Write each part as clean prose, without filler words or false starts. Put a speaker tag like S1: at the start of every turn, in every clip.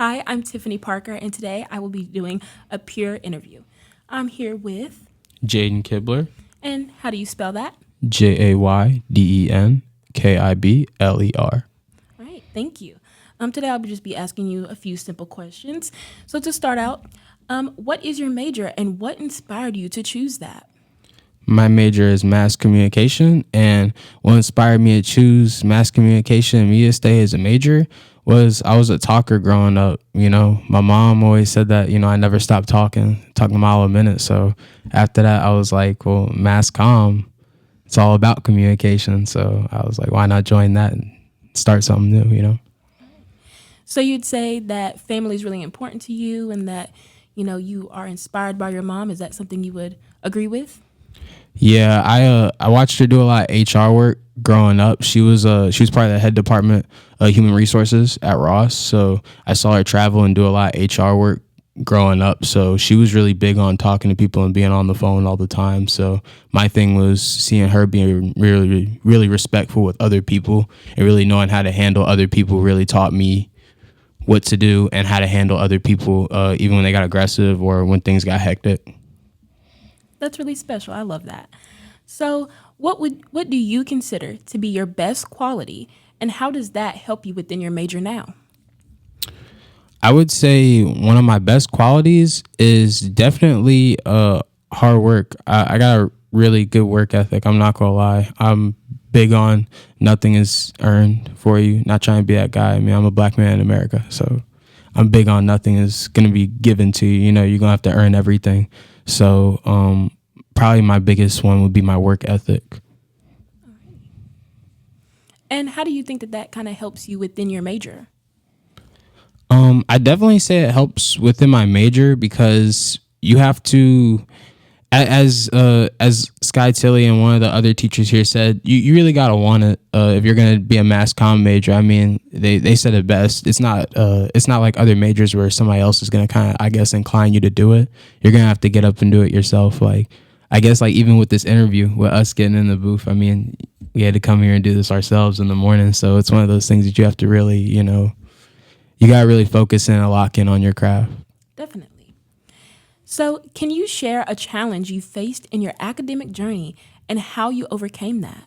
S1: Hi, I'm Tiffany Parker, and today I will be doing a peer interview. I'm here with,
S2: Jayden Kibler,
S1: and how do you spell that?
S2: Jayden Kibler.
S1: All right, thank you. Today I'll just be asking you a few simple questions. So to start out, what is your major and what inspired you to choose that?
S2: My major is mass communication, and what inspired me to choose mass communication and media studies as a major was I was a talker growing up. My mom always said that, I never stopped talking a mile a minute. So after that, I was like, well, mass comm, it's all about communication. So I was like, why not join that and start something new?
S1: So you'd say that family is really important to you and that, you are inspired by your mom. Is that something you would agree with?
S2: Yeah, I watched her do a lot of HR work growing up. She was part of the head department of human resources at Ross. So I saw her travel and do a lot of HR work growing up. So she was really big on talking to people and being on the phone all the time. So my thing was seeing her being really, really respectful with other people and really knowing how to handle other people really taught me what to do and how to handle other people, even when they got aggressive or when things got hectic.
S1: That's really special. I love that. So, what do you consider to be your best quality, and how does that help you within your major now?
S2: I would say one of my best qualities is definitely hard work. I got a really good work ethic. I'm not gonna lie. I'm big on nothing is earned for you. Not trying to be that guy. I mean, I'm a black man in America, so I'm big on nothing is gonna be given to you. You're gonna have to earn everything. So probably my biggest one would be my work ethic.
S1: And how do you think that that kind of helps you within your major?
S2: I definitely say it helps within my major because you have to, as Sky Tilly and one of the other teachers here said, you really gotta want it if you're gonna be a mass comm major. I mean, they said it best. It's not like other majors where somebody else is gonna kind of, I guess, incline you to do it. You're gonna have to get up and do it yourself. Like, I guess, like even with this interview, with us getting in the booth, I mean, we had to come here and do this ourselves in the morning. So it's one of those things that you have to really, you gotta really focus in and lock in on your craft.
S1: Definitely. So, can you share a challenge you faced in your academic journey and how you overcame that?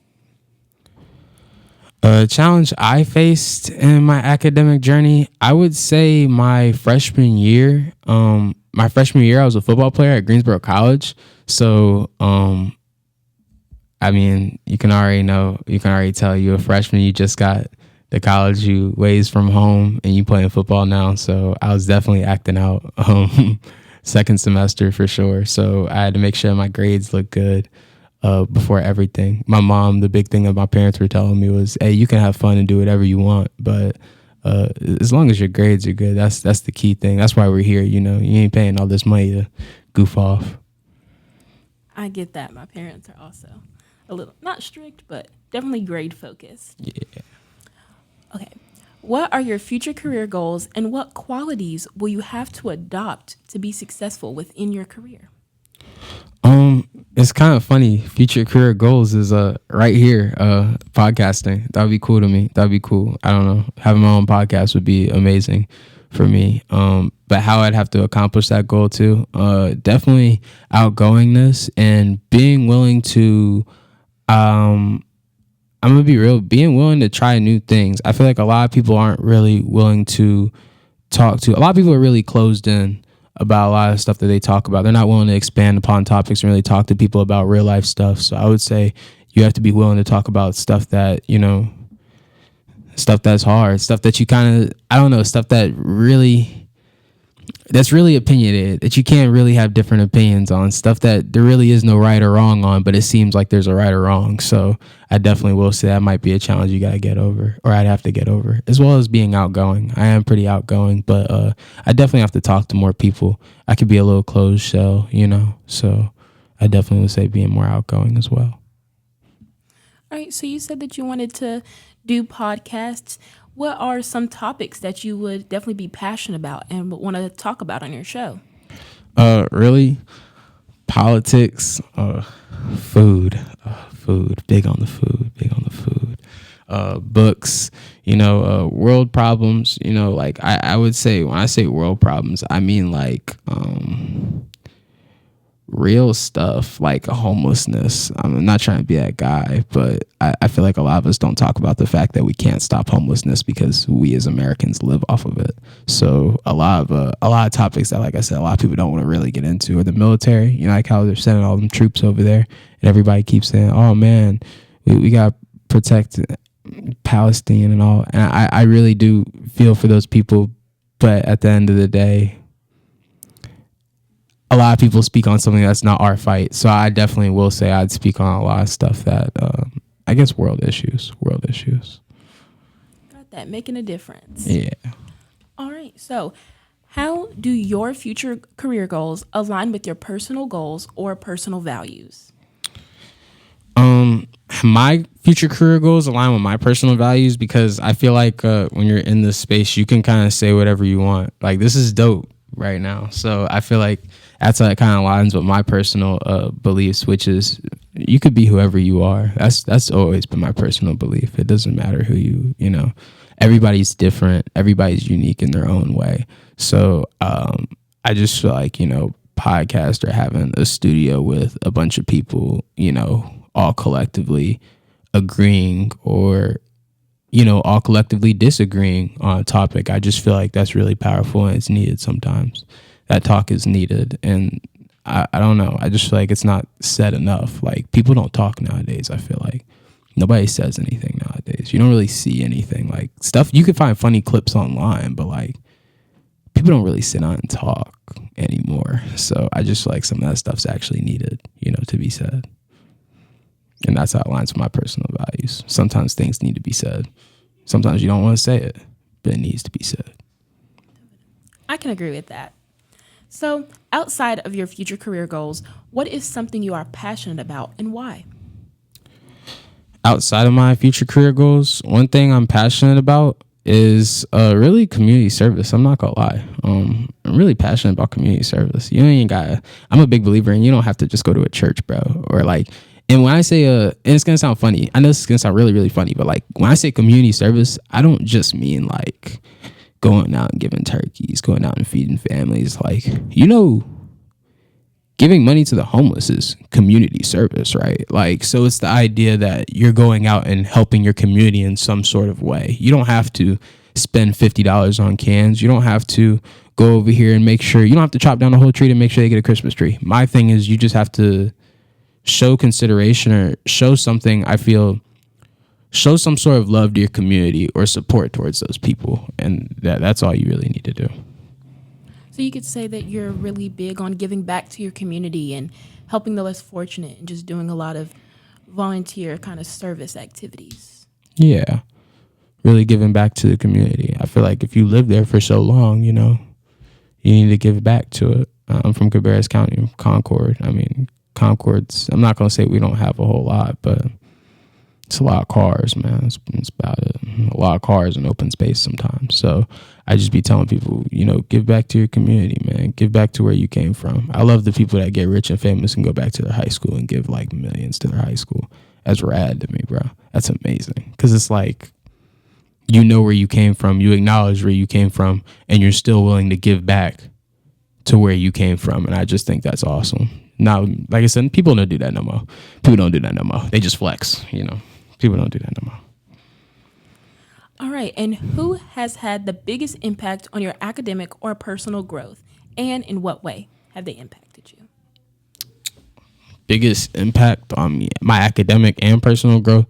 S2: A challenge I faced in my academic journey, I would say my freshman year. I was a football player at Greensboro College. So, I mean, you can already tell you a freshman, you just got the college you ways from home and you playing football now. So I was definitely acting out second semester for sure. So I had to make sure my grades looked good before everything. My mom, the big thing that my parents were telling me was, hey, you can have fun and do whatever you want, but as long as your grades are good, that's the key thing. That's why we're here. You ain't paying all this money to goof off.
S1: I get that. My parents are also a little, not strict, but definitely grade focused.
S2: Yeah.
S1: Okay. What are your future career goals and what qualities will you have to adopt to be successful within your career?
S2: It's kind of funny. Future career goals is right here. Podcasting. That'd be cool to me. That'd be cool. I don't know. Having my own podcast would be amazing for me. But how I'd have to accomplish that goal too. Definitely outgoingness and being willing to I'm gonna be real, being willing to try new things. I feel like a lot of people aren't really willing to talk to. A lot of people are really closed in about a lot of stuff that they talk about. They're not willing to expand upon topics and really talk to people about real life stuff. So I would say you have to be willing to talk about stuff that, stuff that's hard, stuff that you kind of, I don't know, stuff that's really opinionated, that you can't really have different opinions on, stuff that there really is no right or wrong on, but it seems like there's a right or wrong. So I definitely will say that might be a challenge you got to get over, or I'd have to get over, as well as being outgoing. I am pretty outgoing, but I definitely have to talk to more people. I could be a little closed shell, so I definitely would say being more outgoing as well.
S1: All right. So you said that you wanted to do podcasts. What are some topics that you would definitely be passionate about and would want to talk about on your show?
S2: Really, politics, food, big on the food. books, world problems. Like I would say, when I say world problems, I mean like real stuff like homelessness. I'm not trying to be that guy, but I feel like a lot of us don't talk about the fact that we can't stop homelessness because we as Americans live off of it. So a lot of topics that, like I said, a lot of people don't want to really get into are the military. Like how they're sending all them troops over there, and everybody keeps saying, "Oh man, we got to protect Palestine and all." And I really do feel for those people, but at the end of the day, a lot of people speak on something that's not our fight. So I definitely will say I'd speak on a lot of stuff that, I guess, world issues.
S1: Got that, making a difference.
S2: Yeah.
S1: All right. So, how do your future career goals align with your personal goals or personal values?
S2: My future career goals align with my personal values because I feel like when you're in this space, you can kind of say whatever you want. Like, this is dope right now. So I feel like that's how it kind of aligns with my personal beliefs, which is you could be whoever you are. That's always been my personal belief. It doesn't matter who everybody's different. Everybody's unique in their own way. So I just feel like, podcast or having a studio with a bunch of people, all collectively agreeing or, all collectively disagreeing on a topic. I just feel like that's really powerful and it's needed sometimes. That talk is needed. And I don't know. I just feel like it's not said enough. Like, people don't talk nowadays. I feel like nobody says anything nowadays. You don't really see anything like stuff. You can find funny clips online, but like people don't really sit down and talk anymore. So I just feel like some of that stuff's actually needed, to be said. And that's how it aligns with my personal values. Sometimes things need to be said. Sometimes you don't want to say it, but it needs to be said.
S1: I can agree with that. So, outside of your future career goals, what is something you are passionate about and why?
S2: Outside of my future career goals, one thing I'm passionate about is really community service. I'm not gonna lie. I'm really passionate about community service. I'm a big believer in you don't have to just go to a church, bro. Or like, and when I say and it's gonna sound funny. I know this is gonna sound really, really funny, but like when I say community service, I don't just mean like going out and giving turkeys, going out and feeding families. Like, giving money to the homeless is community service, right? Like, so it's the idea that you're going out and helping your community in some sort of way. You don't have to spend $50 on cans. You don't have to go over here and make sure, you don't have to chop down the whole tree to make sure they get a Christmas tree. My thing is you just have to show consideration or show something, show some sort of love to your community or support towards those people. And that's all you really need to do.
S1: So you could say that you're really big on giving back to your community and helping the less fortunate and just doing a lot of volunteer kind of service activities.
S2: Yeah. Really giving back to the community. I feel like if you live there for so long, you need to give back to it. I'm from Cabarrus County, Concord. Concord's, I'm not going to say we don't have a whole lot, but it's a lot of cars, man. It's about it. A lot of cars and open space sometimes. So I just be telling people, give back to your community, man. Give back to where you came from. I love the people that get rich and famous and go back to their high school and give like millions to their high school. That's rad to me, bro. That's amazing. Because it's like, where you came from. You acknowledge where you came from and you're still willing to give back to where you came from. And I just think that's awesome. Now, like I said, people don't do that no more. They just flex, People don't do that no more.
S1: All right. And who has had the biggest impact on your academic or personal growth? And in what way have they impacted you?
S2: Biggest impact on me, my academic and personal growth?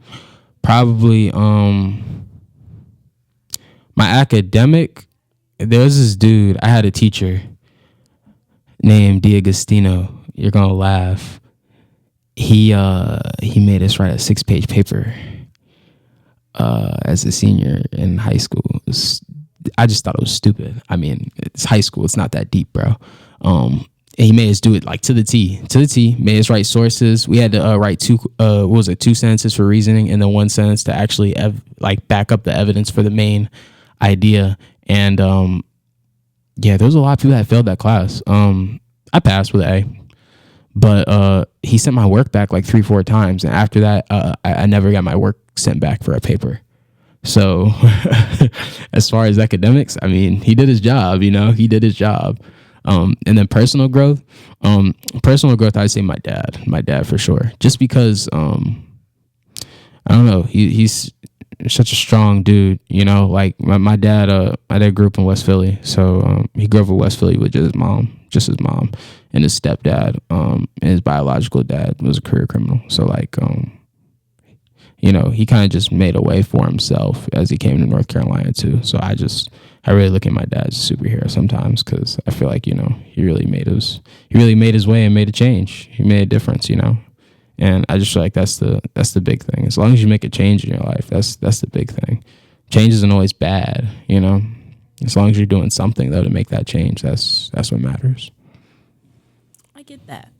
S2: Probably my academic. There's this dude, I had a teacher named D'Agostino. You're going to laugh. He made us write a 6-page paper as a senior in high school. I just thought it was stupid. It's high school. It's not that deep, bro. And he made us do it like to the T. Made us write sources. We had to write 2 sentences for reasoning and then 1 sentence to actually back up the evidence for the main idea. And there was a lot of people that failed that class. I passed with an A. But he sent my work back like 3-4 times. And after that, I never got my work sent back for a paper. So as far as academics, I mean, he did his job, he did his job. And then personal growth, I'd say my dad for sure, just because, I don't know, he's such a strong dude, like my dad grew up in West Philly. So, he grew up in West Philly with just his mom and his stepdad. And his biological dad was a career criminal. So like, he kind of just made a way for himself as he came to North Carolina too. So I really look at my dad as a superhero sometimes, because I feel like, he really made his way and made a change. He made a difference, and I just feel like that's the big thing. As long as you make a change in your life, that's the big thing. Change isn't always bad, as long as you're doing something though to make that change, that's what matters.
S1: I get that.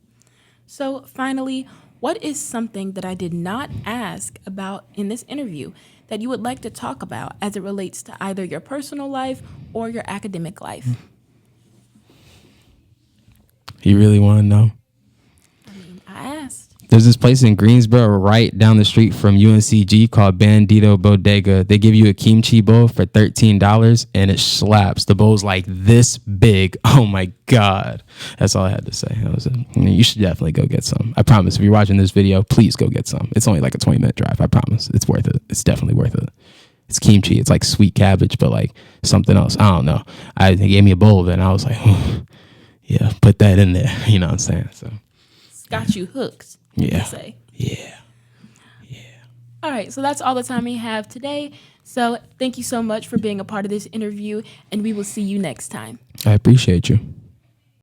S1: So finally, what is something that I did not ask about in this interview that you would like to talk about as it relates to either your personal life or your academic life?
S2: You really want to know?
S1: I asked.
S2: There's this place in Greensboro right down the street from UNCG called Bandito Bodega. They give you a kimchi bowl for $13 and it slaps. The bowl's like this big. Oh my God. That's all I had to say. That was it. You should definitely go get some. I promise. If you're watching this video, please go get some. It's only like a 20-minute drive. I promise. It's worth it. It's definitely worth it. It's kimchi. It's like sweet cabbage, but like something else. I don't know. They gave me a bowl of it and I was like, yeah, put that in there. You know what I'm saying? So
S1: It's got you hooked.
S2: yeah.
S1: Say.
S2: Yeah.
S1: All right, so that's all the time we have today. So thank you so much for being a part of this interview, and we will see you next time.
S2: I appreciate you.